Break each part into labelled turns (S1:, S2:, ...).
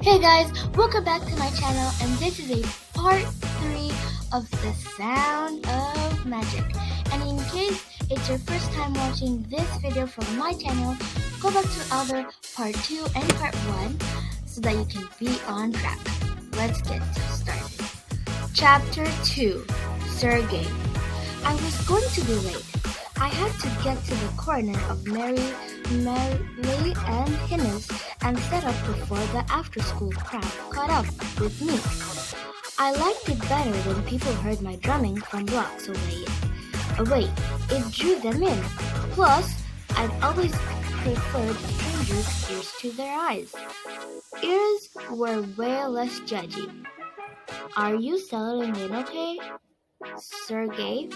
S1: Hey guys, welcome back to my channel, and this is a part 3 of the Sound of Magic. And in case it's your first time watching this video from my channel, go back to other part 2 and part 1 so that you can be on track. Let's get started. Chapter 2, Sergey. I was going to be late. I had to get to the corner of Mary and Hinnis and set up before the after-school crowd caught up with me. I liked it better when people heard my drumming from blocks away. It drew them in. Plus, I'd always preferred strangers' ears to their eyes. Ears were way less judgy. "Are you settling in okay, Sergey?"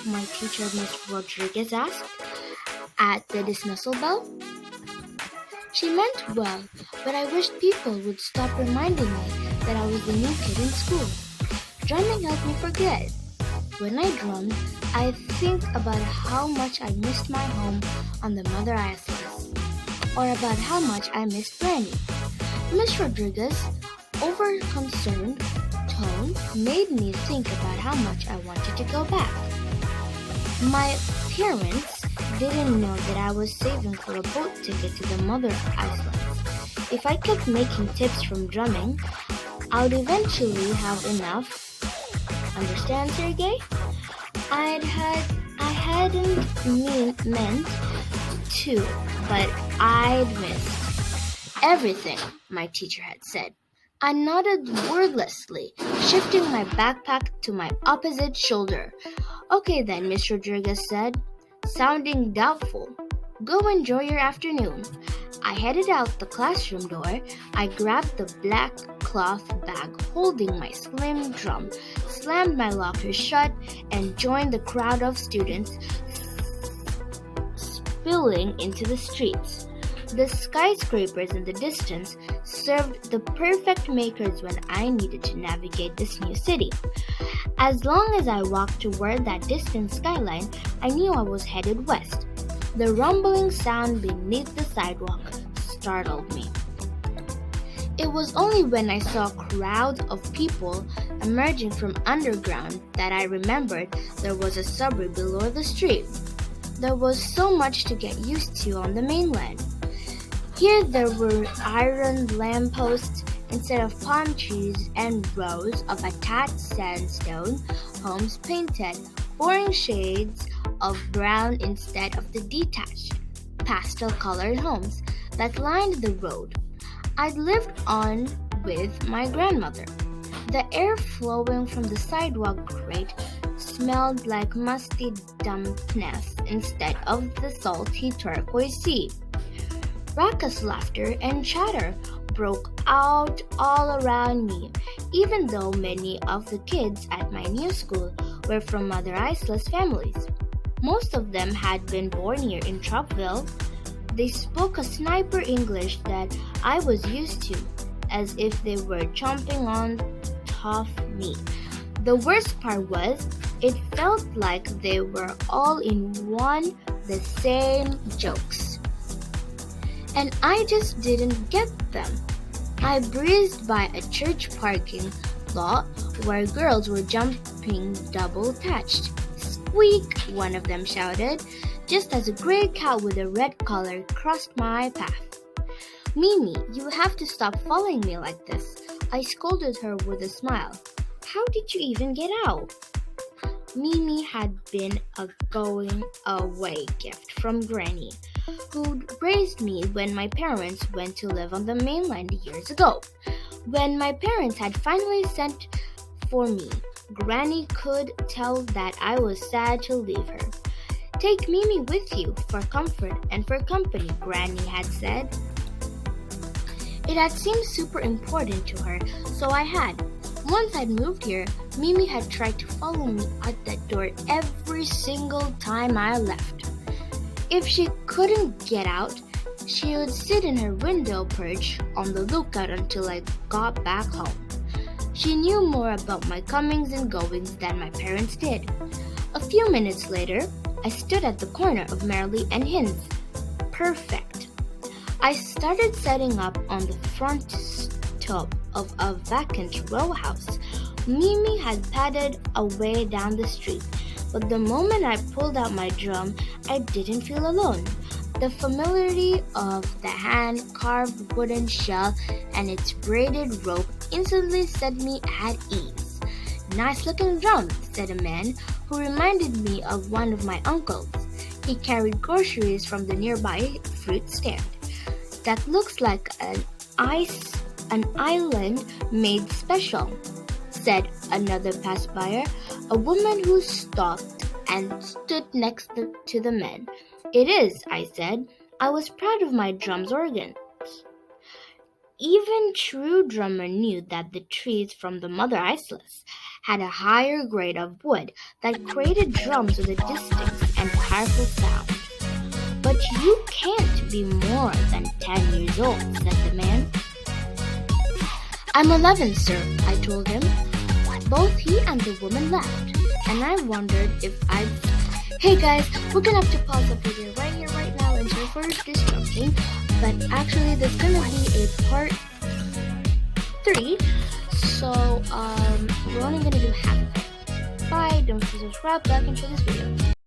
S1: my teacher, Miss Rodriguez, asked at the dismissal bell. She meant well, but I wished people would stop reminding me that I was the new kid in school. Drumming helped me forget. When I drummed, I think about how much I missed my home on the Mother Isles, or about how much I missed Granny. Miss Rodriguez's over-concerned tone made me think about how much I wanted to go back. My parents didn't know that I was saving for a boat ticket to the Mother Islands. If I kept making tips from drumming, I would eventually have enough. Understand, Sergey? I hadn't meant to, but I'd missed everything, my teacher had said. I nodded wordlessly, shifting my backpack to my opposite shoulder. "Okay then," Miss Rodriguez said, sounding doubtful. "Go enjoy your afternoon." I headed out the classroom door. I grabbed the black cloth bag holding my slim drum, slammed my locker shut, and joined the crowd of students spilling into the streets. The skyscrapers in the distance served the perfect makers when I needed to navigate this new city. As long as I walked toward that distant skyline, I knew I was headed west. The rumbling sound beneath the sidewalk startled me. It was only when I saw crowds of people emerging from underground that I remembered there was a subway below the street. There was so much to get used to on the mainland. Here there were iron lampposts instead of palm trees and rows of attached sandstone homes painted boring shades of brown instead of the detached, pastel-colored homes that lined the road I'd lived on with my grandmother. The air flowing from the sidewalk grate smelled like musty dampness instead of the salty turquoise sea. Raucous laughter and chatter broke out all around me, even though many of the kids at my new school were from Mother Islas families. Most of them had been born here in Tropville. They spoke a sniper English that I was used to, as if they were chomping on tough meat. The worst part was, it felt like they were all in one the same jokes. And I just didn't get them. I breezed by a church parking lot where girls were jumping double-thatched. "Squeak!" one of them shouted, just as a gray cow with a red collar crossed my path. "Mimi, you have to stop following me like this," I scolded her with a smile. "How did you even get out?" Mimi had been a going-away gift from Granny, who'd raised me when my parents went to live on the mainland years ago. When my parents had finally sent for me, Granny could tell that I was sad to leave her. "Take Mimi with you for comfort and for company," Granny had said. It had seemed super important to her, so I had. Once I'd moved here, Mimi had tried to follow me at the door every single time I left. If she couldn't get out, she would sit in her window perch on the lookout until I got back home. She knew more about my comings and goings than my parents did. A few minutes later, I stood at the corner of Merrily and Hinds. Perfect. I started setting up on the front top of a vacant row house. Mimi had padded away down the street, but the moment I pulled out my drum, I didn't feel alone. The familiarity of the hand-carved wooden shell and its braided rope instantly set me at ease. "Nice-looking drum," said a man who reminded me of one of my uncles. He carried groceries from the nearby fruit stand. "That looks like an island made special," said another passerby, a woman who stopped and stood next to the men. "It is," I said. I was proud of my drum's organs. Even true drummer knew that the trees from the mother islas had a higher grade of wood that created drums with a distinct and powerful sound. "But you can't be more than 10 years old," said the man. "I'm 11, sir," I told him. Both he and the woman laughed, and I wondered if I'd... Hey guys, we're gonna have to pause the video right here, right now, and sorry for disrupting, but actually there's gonna be a part 3, so we're only gonna do half of it. Bye, don't forget to subscribe, like, and share this video.